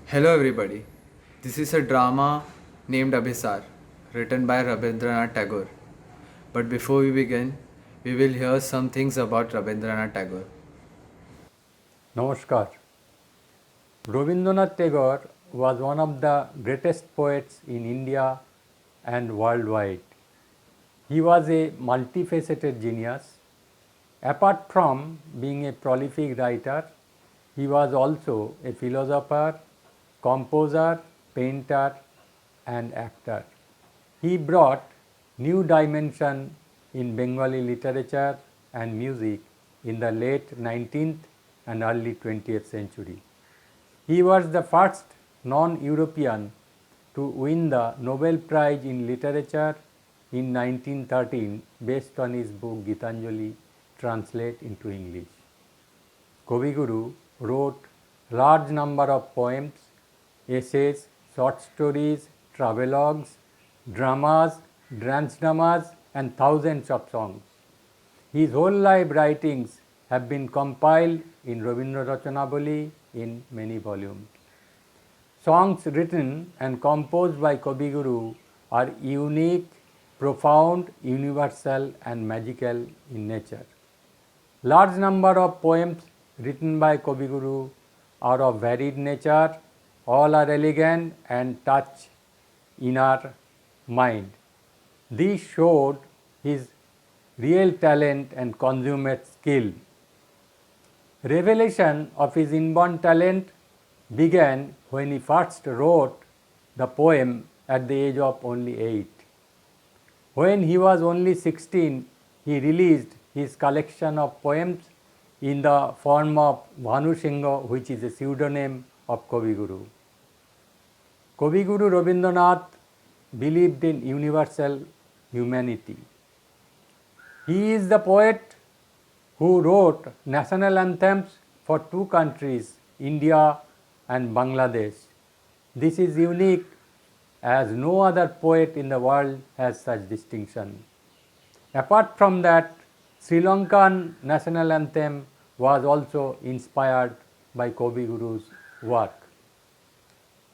Hello everybody. This is a drama named Abhisar, written by Rabindranath Tagore. But before we begin, we will hear some things about Rabindranath Tagore. Namaskar. Rabindranath Tagore was one of the greatest poets in India and worldwide. He was a multifaceted genius. Apart from being a prolific writer, he was also a philosopher, composer, painter, and actor. He brought new dimension in Bengali literature and music in the late 19th and early 20th century. He was the first non-European to win the Nobel Prize in Literature in 1913 based on his book Gitanjali translated into English. Koviguru wrote large number of poems, essays, short stories, travelogues, dramas, dance dramas and thousands of songs. His whole life writings have been compiled in Rabindra Rachanavali in many volumes. Songs written and composed by Koviguru are unique, profound, universal and magical in nature. Large number of poems written by Koviguru are of varied nature, all are elegant and touch inner mind. These showed his real talent and consummate skill. Revelation of his inborn talent began when he first wrote the poem at the age of only 8. When he was only 16, he released his collection of poems in the form of Bhanu Singha, which is a pseudonym of Koviguru. Koviguru Rabindranath believed in universal humanity. He is the poet who wrote national anthems for two countries, India and Bangladesh. This is unique as no other poet in the world has such distinction. Apart from that, Sri Lankan national anthem was also inspired by Koviguru's work.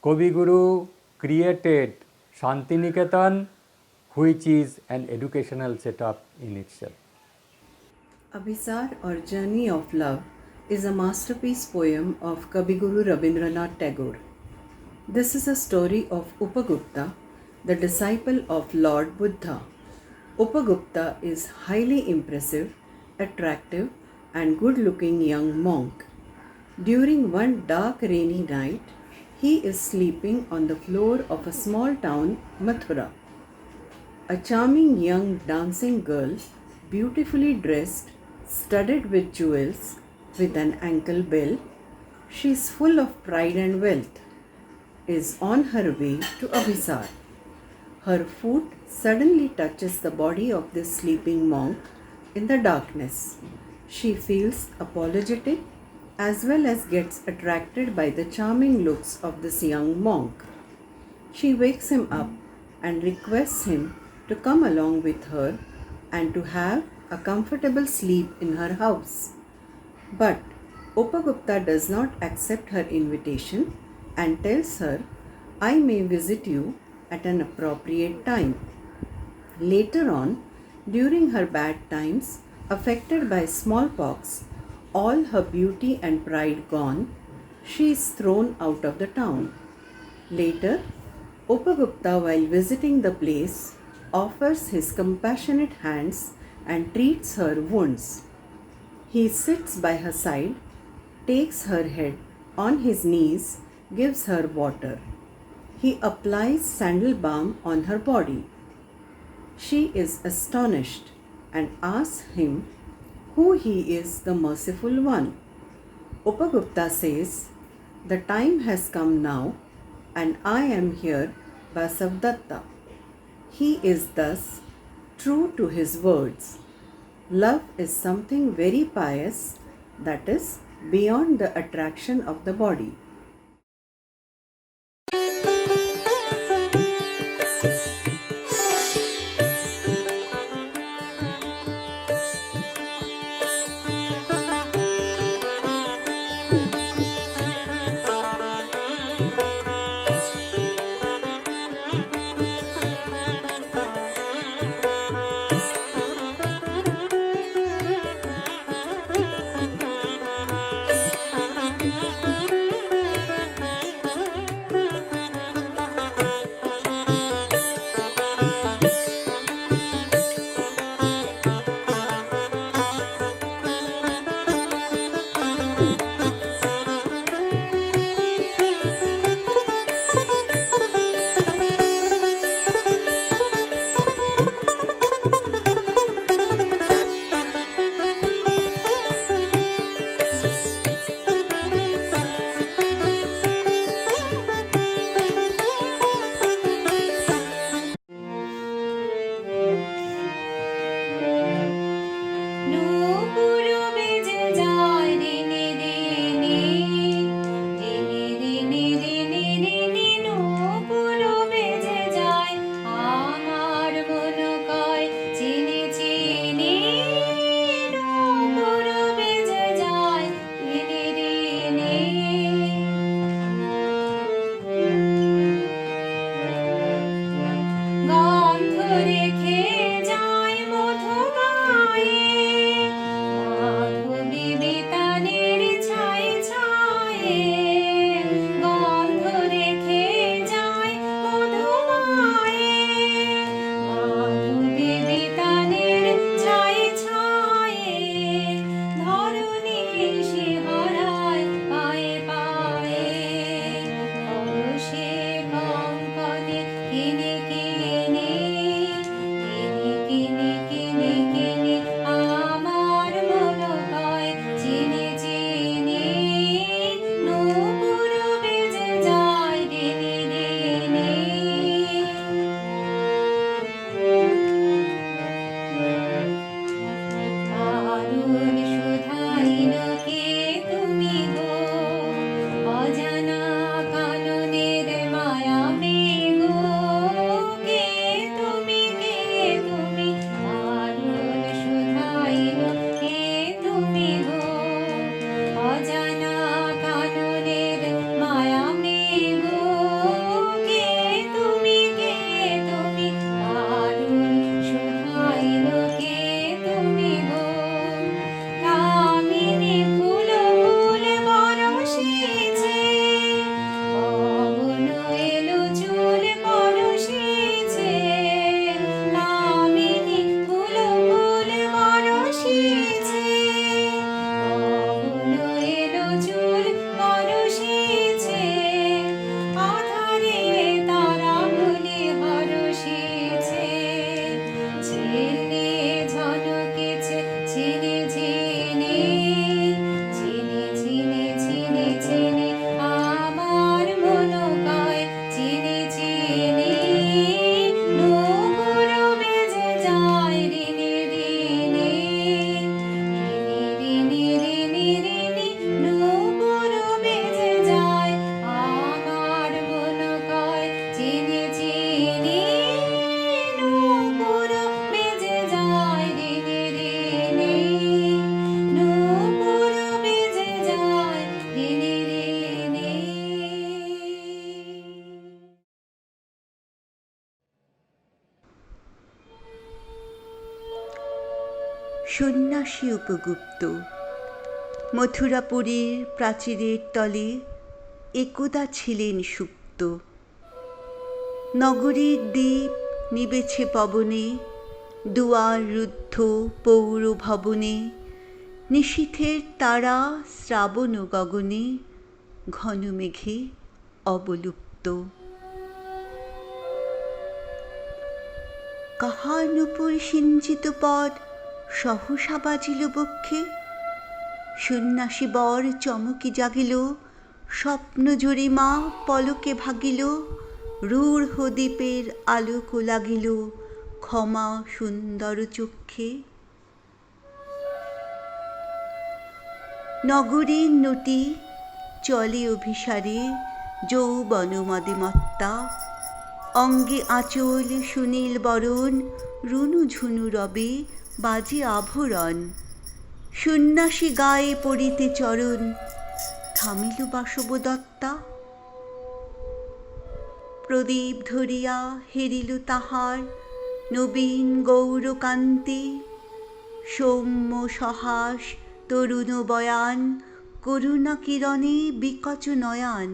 Koviguru created Shantiniketan, which is an educational setup in itself. Abhisar or Journey of Love is a masterpiece poem of Kabiguru Rabindranath Tagore. This is a story of Upagupta, the disciple of Lord Buddha. Upagupta is highly impressive, attractive, and good-looking young monk. During one dark rainy night, he is sleeping on the floor of a small town, Mathura. A charming young dancing girl, beautifully dressed, studded with jewels, with an ankle bell, she is full of pride and wealth, is on her way to Abhisar. Her foot suddenly touches the body of this sleeping monk in the darkness. She feels apologetic as well as gets attracted by the charming looks of this young monk. She wakes him up and requests him to come along with her and to have a comfortable sleep in her house. But Upagupta does not accept her invitation and tells her, "I may visit you at an appropriate time." Later on, during her bad times, affected by smallpox, all her beauty and pride gone, she is thrown out of the town. Later, Upagupta, while visiting the place, offers his compassionate hands and treats her wounds. He sits by her side, takes her head on his knees, gives her water. He applies sandal balm on her body. She is astonished and asks him who he is, the merciful one. Upagupta says, "The time has come now, and I am here, Basavdatta." He is thus true to his words. Love is something very pious, that is, beyond the attraction of the body. সন্ন্যাসী উপগুপ্ত মথুরাপুরীর প্রাচীরের তলে একদা ছিলেন সুপ্ত। নগরীর দ্বীপ নিবেছে পবনে, দুয়ার রুদ্ধ পৌর ভবনে, নিশীথের তারা শ্রাবণ গগনে ঘন মেঘে অবলুপ্ত। কাহার নূপুর সিঞ্চিত পদ সহসা বাজিল বক্ষে, সন্ন্যাসী বর চমকি জাগিল, স্বপ্ন জরিমা পলকে ভাগিল, রূঢ় দ্বীপের আলোক লাগিল ক্ষমা সুন্দর চক্ষে। নগরীর নটি চলে অভিসারে যৌবন মদিমত্তা, অঙ্গে আঁচল সুনীল বরণ, রুনু ঝুনু রবে বাজে আভরণ। সন্ন্যাসী গায়ে পড়িতে চরণ, থামিল বাসবদত্তা। প্রদীপ ধরিয়া হেরিল তাহার নবীন গৌরকান্তি, সৌম্য সহাস তরুণ বয়ান, করুণা কিরণে বিকচ নয়ান,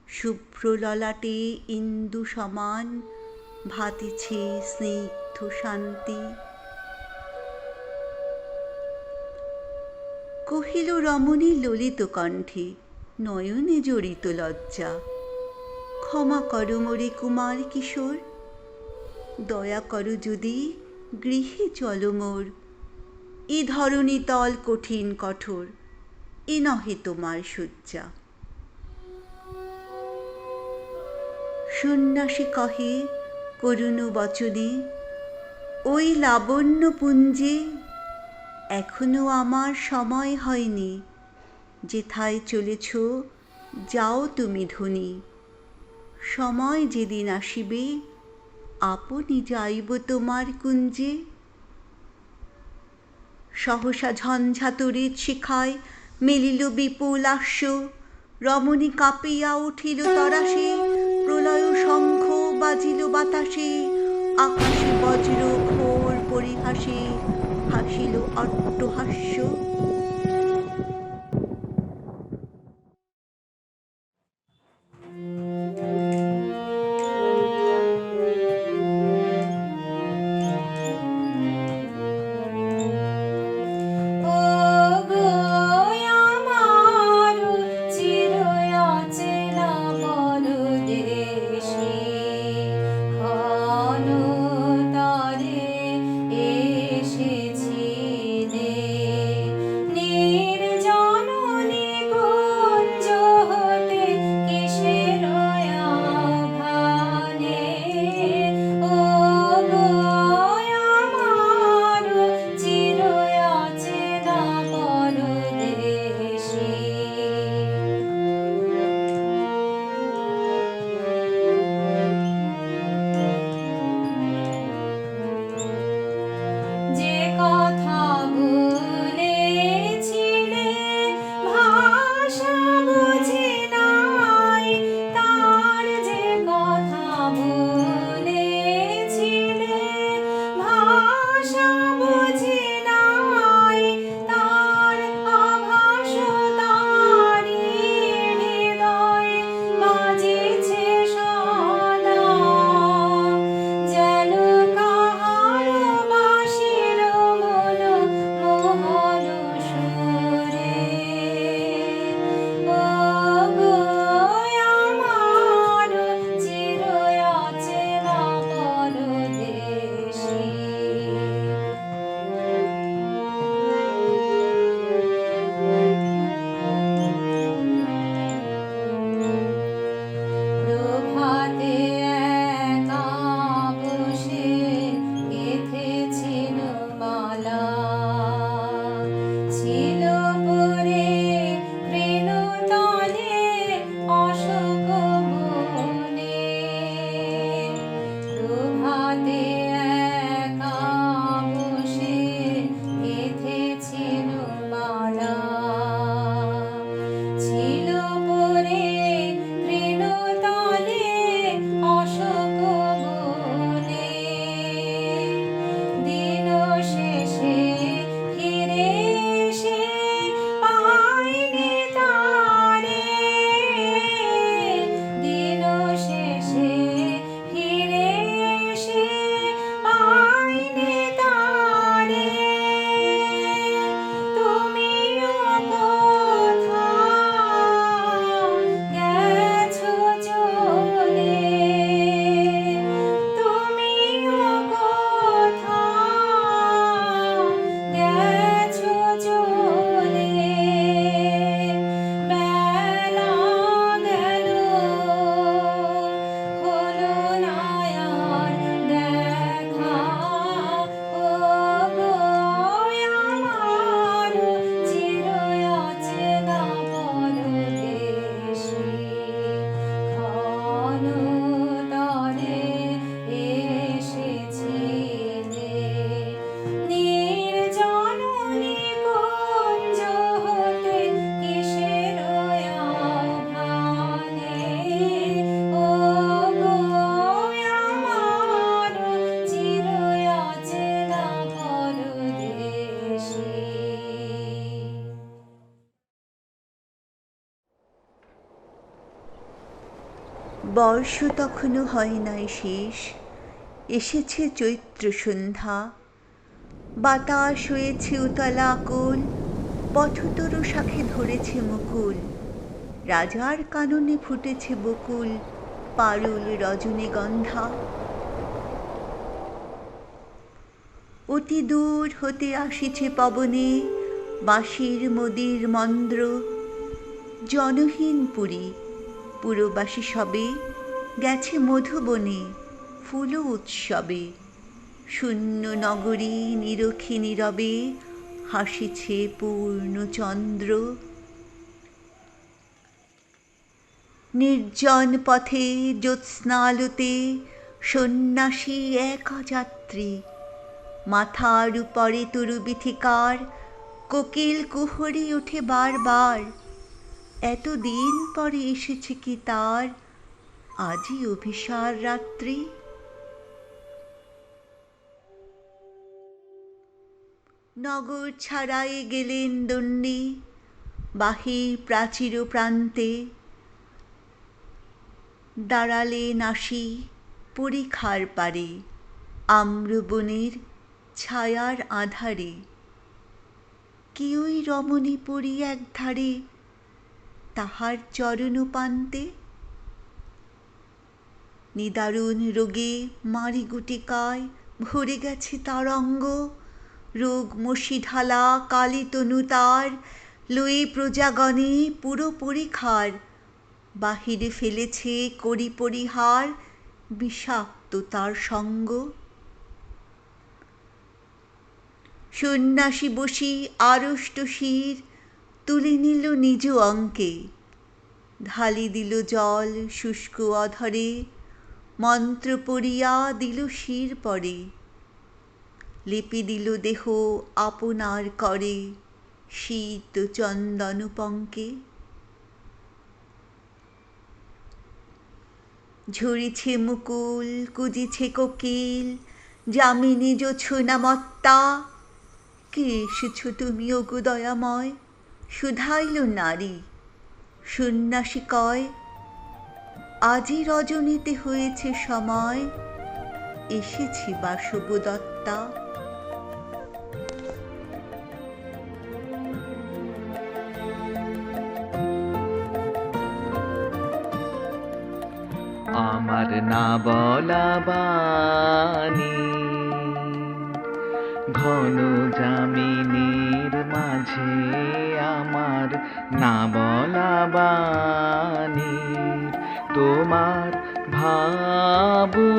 শুভ্র ললাটে ইন্দু সমান ভাতিছে স্নিগ্ধ শান্তি। কহিল রমণী ললিত কণ্ঠে, নয়নে জড়িত লজ্জা, ক্ষমা করো মোরে কুমার কিশোর, দয়া করো যদি গৃহে চলো মোর। এ ধরণী তল কঠিন কঠোর, এ নহে তোমার শয্যা। সন্ন্যাসী কহে করুণ বচনে, ওই লাবণ্য পুঞ্জে এখনো আমার সময় হয়নি, যেথায় চলেছ যাও তুমি ধনী। সময় যেদিন আসিবে আপনি যাইব তোমার কুঞ্জে। সহসা ঝঞ্ঝাতরির শিখায় মেলিল বিপুল আস্য, রমণী কাঁপিয়া উঠিল তরাসে, প্রলয় শঙ্খ বাজিল বাতাসে, আকাশে বজ্র ঘোর পরিহাসে হাসিল অট্টহাস্য। বর্ষ তখনও হয় নাই শেষ, এসেছে চৈত্র সন্ধ্যা, বাতাস হয়েছে উতলা আকুল, পথতরু শাখে ধরেছে মুকুল, রাজার কাননে ফুটেছে বকুল, পারুল রজনীগন্ধা। অতি দূর হতে আসিছে পবনে বাঁশির মদির মন্দ্র, জনহীন পুরী পুরবাসী সবে গেছে মধুবনে ফুল উৎসবে, শূন্য নগরী নিরখী নীরবে হাসিছে পূর্ণচন্দ্র। নির্জন পথে জ্যোৎস্নালোতে সন্ন্যাসী একা যাত্রী, মাথার উপরে তরুবিথিকার কোকিল কুহরে ওঠে বারবার, এতদিন পরে এসেছে কি তার আজি অভিসার রাত্রি। নগর ছাড়াই গেলেন দণ্ডী বাহির প্রাচীর প্রান্তে, দাঁড়ালেন আসি পরিখার পারে আম্রবনের ছায়ার আধারে, কেউই রমণী পড়ি একধারে তাহার চরণ পান্তে। নিদারুণ রোগে মারিগুটিকায় ভরে গেছে তার অঙ্গ, রোগ মশি ঢালা কালী তনু তার লয়ে প্রজাগণে পুরো পরিখার, বাহিরে ফেলেছে করি পরিহার বিষাক্ত তার সঙ্গ। সন্ন্যাসী বসি আড়ষ্ট শির তুলে নিল নিজ অঙ্কে, ঢালি দিল জল শুষ্ক অধরে মন্ত্র পড়িয়া দিল শির পরে, লেপে দিল দেহ আপনার করে শীত চন্দন পঙ্কে। ঝরিছে মুকুল কুজিছে কোকিল যামিনী জোছনা মত্তা, কে এসেছ তুমি ওগো দয়াময় শুধাইল নারী। সন্ন্যাসী কয় আজি রজনীতে হয়েছে সময়, এসেছি বাসবদত্তা। আমার না বলা বাণী ঘন জামিনীর মাঝে, আমার না বলা বাণী তোমার ভাবনা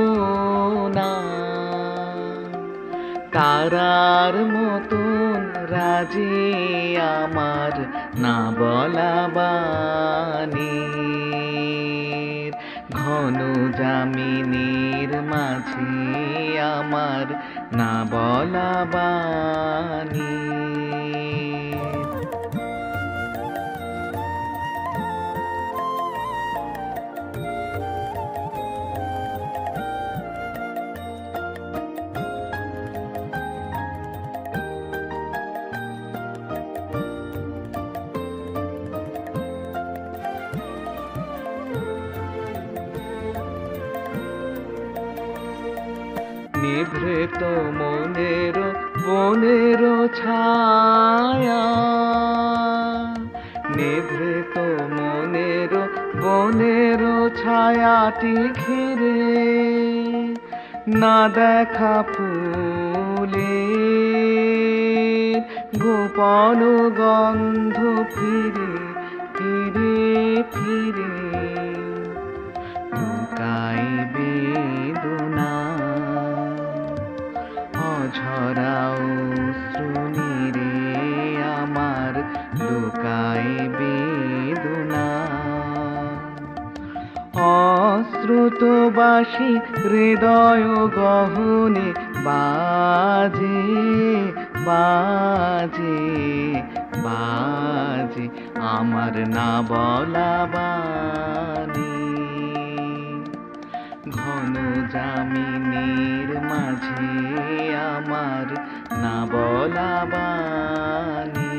তারার মতন রাজে, আমার না বলা বাণী ঘন জামিনীর মাঝে, আমার না বলা বাণী। নিভৃত মনের বনের ছায়া, নিভৃত মনের বনের ছায়াটি ঘিরে না দেখা ফুলে গোপন গন্ধ ফিরে ফিরে ফিরে লুকাই বেদনা অঝরা অশ্রুনীরে, আমার লুকাই বেদনা অশ্রুতবাসী হৃদয় গহনে বাজে বাজে বাজে, আমার না বলা বাণী ঘন জামিনীর মাঝে, আমার না বলা বাণী।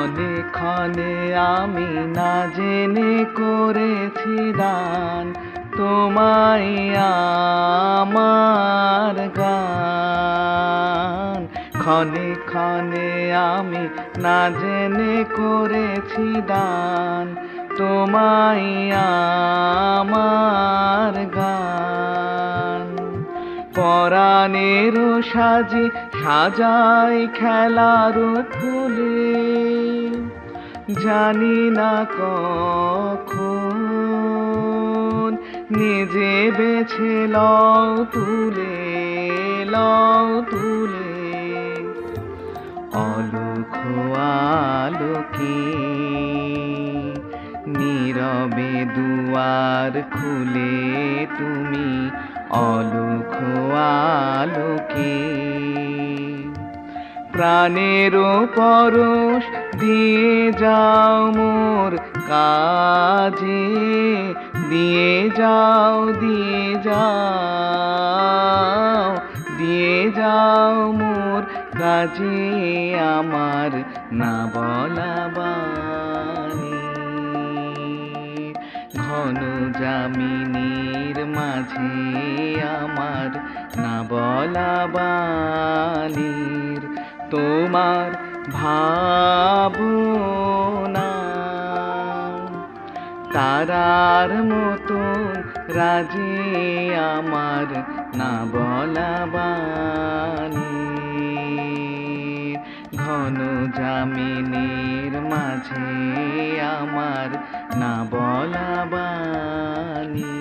ক্ষণে ক্ষণে আমি না জেনে করেছি দান তোমায় আমার গান। ক্ষণে ক্ষণে আমি না জেনে করেছি দান তোমায় আমার গান। পরাণের সাজি সাজাই খেলার ফুলে, জানি না কখন নিজে বেছে লও তুলে, লও তুলে। অলুখ আলোকে নীরবে দুয়ার খুলে তুমি, অলুখ আলোকে প্রাণের পরশ দিয়ে যাও মোর কাজে, দিয়ে যাও, দিয়ে যাও, দিয়ে যাও মোর কাজে আমার না বলা বাণী। ঘন জামিনীর মাঝে আমার না বলা বাণীর তোমার ভাবনা, তারার মতন রাজে আমার না বলা বাণী। ঘন জামিনীর মাঝে আমার না বলা বাণী।